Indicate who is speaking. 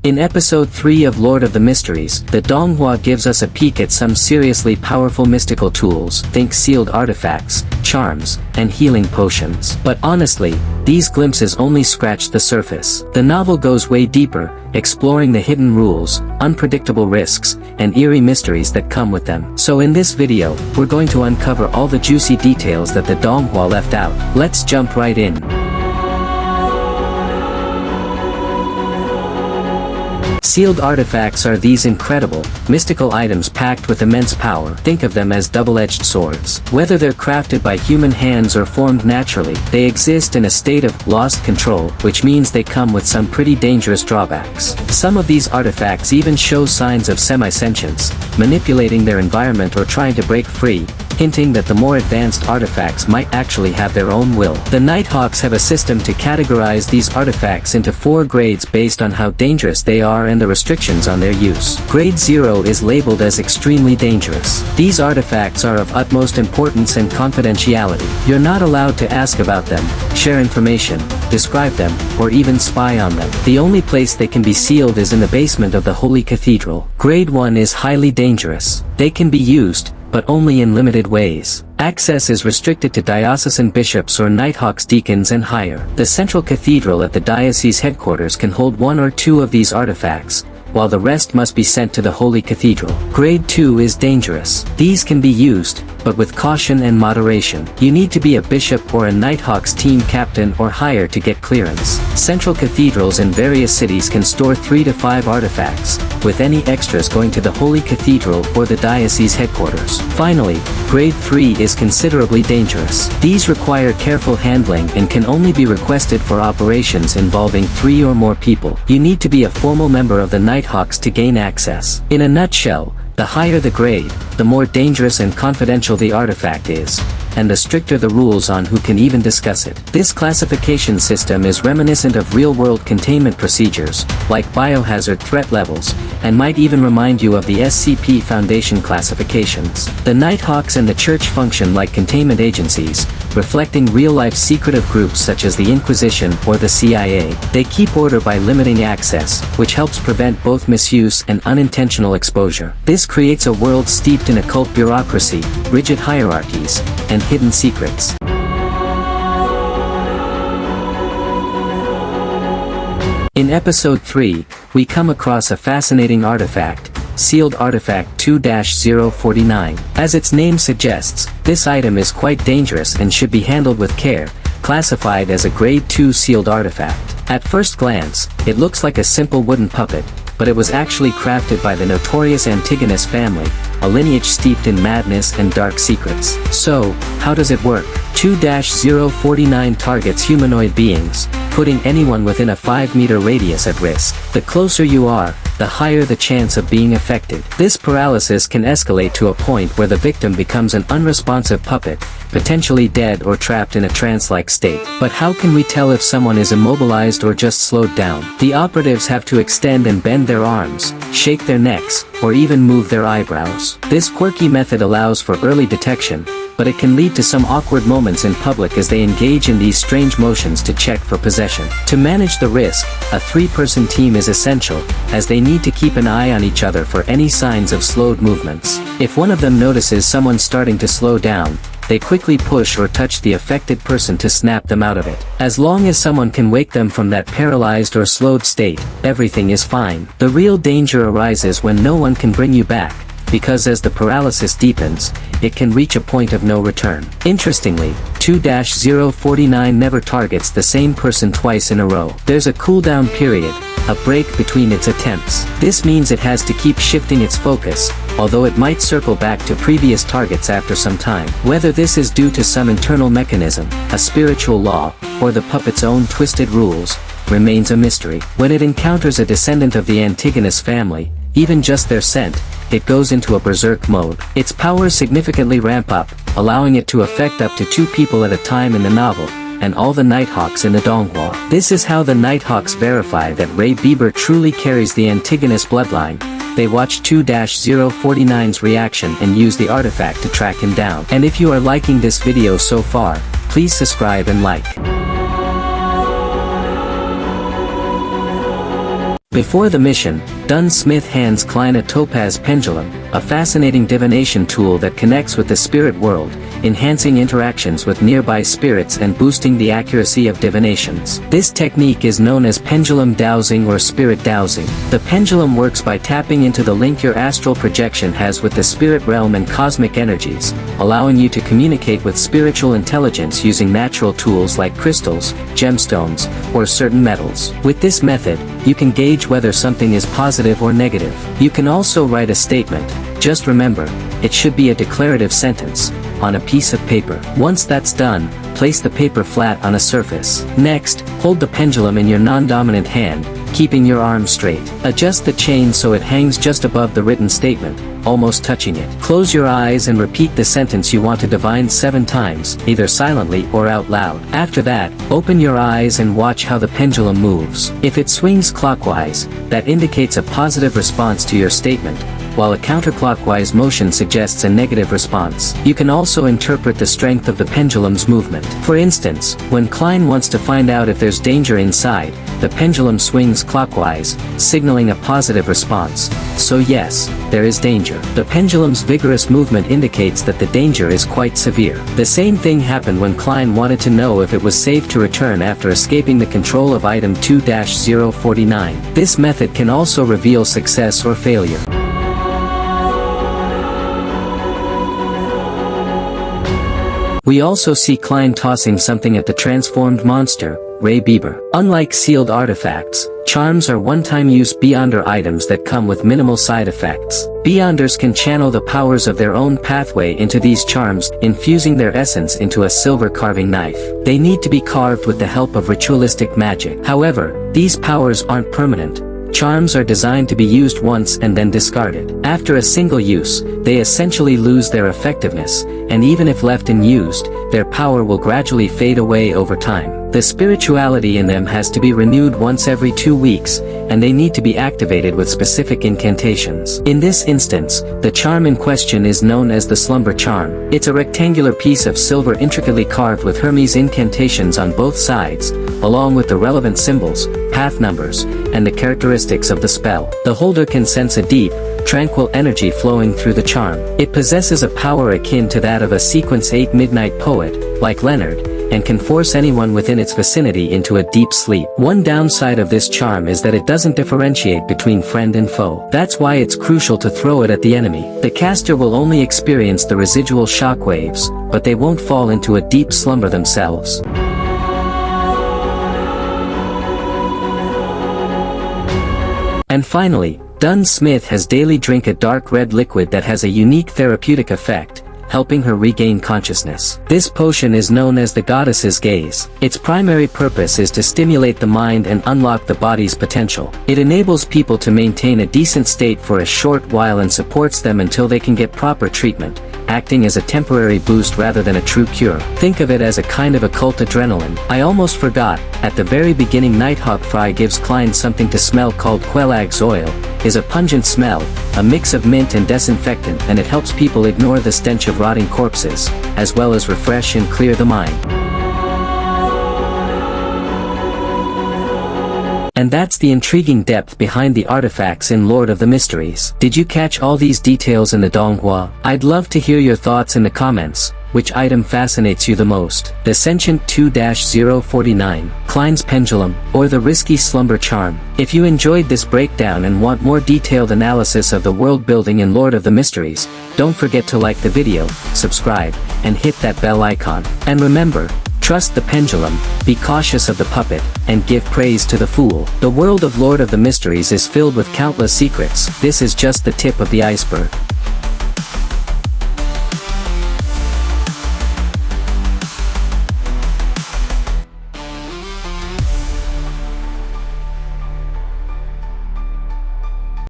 Speaker 1: In episode 3 of Lord of the Mysteries, the Donghua gives us a peek at some seriously powerful mystical tools, think sealed artifacts, charms, and healing potions. But honestly, these glimpses only scratch the surface. The novel goes way deeper, exploring the hidden rules, unpredictable risks, and eerie mysteries that come with them. So in this video, we're going to uncover all the juicy details that the Donghua left out. Let's jump right in. Sealed artifacts are these incredible, mystical items packed with immense power. Think of them as double-edged swords. Whether they're crafted by human hands or formed naturally, they exist in a state of lost control, which means they come with some pretty dangerous drawbacks. Some of these artifacts even show signs of semi-sentience, manipulating their environment or trying to break free, hinting that the more advanced artifacts might actually have their own will. The Nighthawks have a system to categorize these artifacts into 4 grades based on how dangerous they are and the restrictions on their use. Grade 0 is labeled as extremely dangerous. These artifacts are of utmost importance and confidentiality. You're not allowed to ask about them, share information, describe them, or even spy on them. The only place they can be sealed is in the basement of the Holy Cathedral. Grade 1 is highly dangerous. They can be used, but only in limited ways. Access is restricted to diocesan bishops or Nighthawks deacons and higher. The central cathedral at the diocese headquarters can hold 1 or 2 of these artifacts, while the rest must be sent to the Holy Cathedral. Grade 2 is dangerous. These can be used, but with caution and moderation. You need to be a bishop or a Nighthawks team captain or higher to get clearance. Central cathedrals in various cities can store 3 to 5 artifacts, with any extras going to the Holy Cathedral or the diocese headquarters. Finally, Grade 3 is considerably dangerous. These require careful handling and can only be requested for operations involving 3 or more people. You need to be a formal member of the Nighthawks to gain access. In a nutshell, the higher the grade, the more dangerous and confidential the artifact is, and the stricter the rules on who can even discuss it. This classification system is reminiscent of real-world containment procedures, like biohazard threat levels, and might even remind you of the SCP Foundation classifications. The Nighthawks and the Church function like containment agencies, reflecting real-life secretive groups such as the Inquisition or the CIA. They keep order by limiting access, which helps prevent both misuse and unintentional exposure. This creates a world steeped in occult bureaucracy, rigid hierarchies, and hidden secrets. In episode 3, we come across a fascinating artifact, Sealed Artifact 2-049. As its name suggests, this item is quite dangerous and should be handled with care, classified as a Grade 2 sealed artifact. At first glance, it looks like a simple wooden puppet, but it was actually crafted by the notorious Antigonus family, a lineage steeped in madness and dark secrets. So, how does it work? 2-049 targets humanoid beings, putting anyone within a 5-meter radius at risk. The closer you are, the higher the chance of being affected. This paralysis can escalate to a point where the victim becomes an unresponsive puppet, potentially dead or trapped in a trance-like state. But how can we tell if someone is immobilized or just slowed down? The operatives have to extend and bend their arms, shake their necks, or even move their eyebrows. This quirky method allows for early detection, but it can lead to some awkward moments in public as they engage in these strange motions to check for possession. To manage the risk, a 3-person team is essential, as they need to keep an eye on each other for any signs of slowed movements. If one of them notices someone starting to slow down, they quickly push or touch the affected person to snap them out of it. As long as someone can wake them from that paralyzed or slowed state, everything is fine. The real danger arises when no one can bring you back, because as the paralysis deepens, it can reach a point of no return. Interestingly, 2-049 never targets the same person twice in a row. There's a cooldown period, a break between its attempts. This means it has to keep shifting its focus, although it might circle back to previous targets after some time. Whether this is due to some internal mechanism, a spiritual law, or the puppet's own twisted rules, remains a mystery. When it encounters a descendant of the Antigonus family, even just their scent, it goes into a berserk mode. Its powers significantly ramp up, allowing it to affect up to 2 people at a time in the novel, and all the Nighthawks in the Donghua. This is how the Nighthawks verify that Ray Bieber truly carries the Antigonus bloodline. They watch 2-049's reaction and use the artifact to track him down. And if you are liking this video so far, please subscribe and like. Before the mission, Dunn Smith hands Klein a topaz pendulum, a fascinating divination tool that connects with the spirit world, enhancing interactions with nearby spirits and boosting the accuracy of divinations. This technique is known as pendulum dowsing or spirit dowsing. The pendulum works by tapping into the link your astral projection has with the spirit realm and cosmic energies, allowing you to communicate with spiritual intelligence using natural tools like crystals, gemstones, or certain metals. With this method, you can gauge whether something is positive or negative. You can also write a statement. Just remember, it should be a declarative sentence, on a piece of paper. Once that's done, place the paper flat on a surface. Next, hold the pendulum in your non-dominant hand, keeping your arm straight. Adjust the chain so it hangs just above the written statement, almost touching it. Close your eyes and repeat the sentence you want to divine 7 times, either silently or out loud. After that, open your eyes and watch how the pendulum moves. If it swings clockwise, that indicates a positive response to your statement, while a counterclockwise motion suggests a negative response. You can also interpret the strength of the pendulum's movement. For instance, when Klein wants to find out if there's danger inside, the pendulum swings clockwise, signaling a positive response. So yes, there is danger. The pendulum's vigorous movement indicates that the danger is quite severe. The same thing happened when Klein wanted to know if it was safe to return after escaping the control of item 2-049. This method can also reveal success or failure. We also see Klein tossing something at the transformed monster, Ray Bieber. Unlike sealed artifacts, charms are one-time use Beyonder items that come with minimal side effects. Beyonders can channel the powers of their own pathway into these charms, infusing their essence into a silver carving knife. They need to be carved with the help of ritualistic magic. However, these powers aren't permanent. Charms are designed to be used once and then discarded. After a single use, they essentially lose their effectiveness, and even if left unused, their power will gradually fade away over time. The spirituality in them has to be renewed once every 2 weeks, and they need to be activated with specific incantations. In this instance, the charm in question is known as the Slumber Charm. It's a rectangular piece of silver intricately carved with Hermes incantations on both sides, along with the relevant symbols, path numbers, and the characteristics of the spell. The holder can sense a deep, tranquil energy flowing through the charm. It possesses a power akin to that of a Sequence 8 midnight poet, like Leonard, and can force anyone within its vicinity into a deep sleep. One downside of this charm is that it doesn't differentiate between friend and foe. That's why it's crucial to throw it at the enemy. The caster will only experience the residual shock waves, but they won't fall into a deep slumber themselves. And finally, Dunn Smith has daily drink a dark red liquid that has a unique therapeutic effect, helping her regain consciousness. This potion is known as the Goddess's Gaze. Its primary purpose is to stimulate the mind and unlock the body's potential. It enables people to maintain a decent state for a short while and supports them until they can get proper treatment, acting as a temporary boost rather than a true cure. Think of it as a kind of occult adrenaline. I almost forgot, at the very beginning Nighthawk Fry gives Klein something to smell called Quelaag's Oil, is a pungent smell, a mix of mint and disinfectant, and it helps people ignore the stench of rotting corpses, as well as refresh and clear the mind. And that's the intriguing depth behind the artifacts in Lord of the Mysteries. Did you catch all these details in the Donghua? I'd love to hear your thoughts in the comments. Which item fascinates you the most? The Sentient 2-049, Klein's Pendulum, or the Risky Slumber Charm? If you enjoyed this breakdown and want more detailed analysis of the world building in Lord of the Mysteries, don't forget to like the video, subscribe, and hit that bell icon. And remember, trust the pendulum, be cautious of the puppet, and give praise to the fool. The world of Lord of the Mysteries is filled with countless secrets. This is just the tip of the iceberg.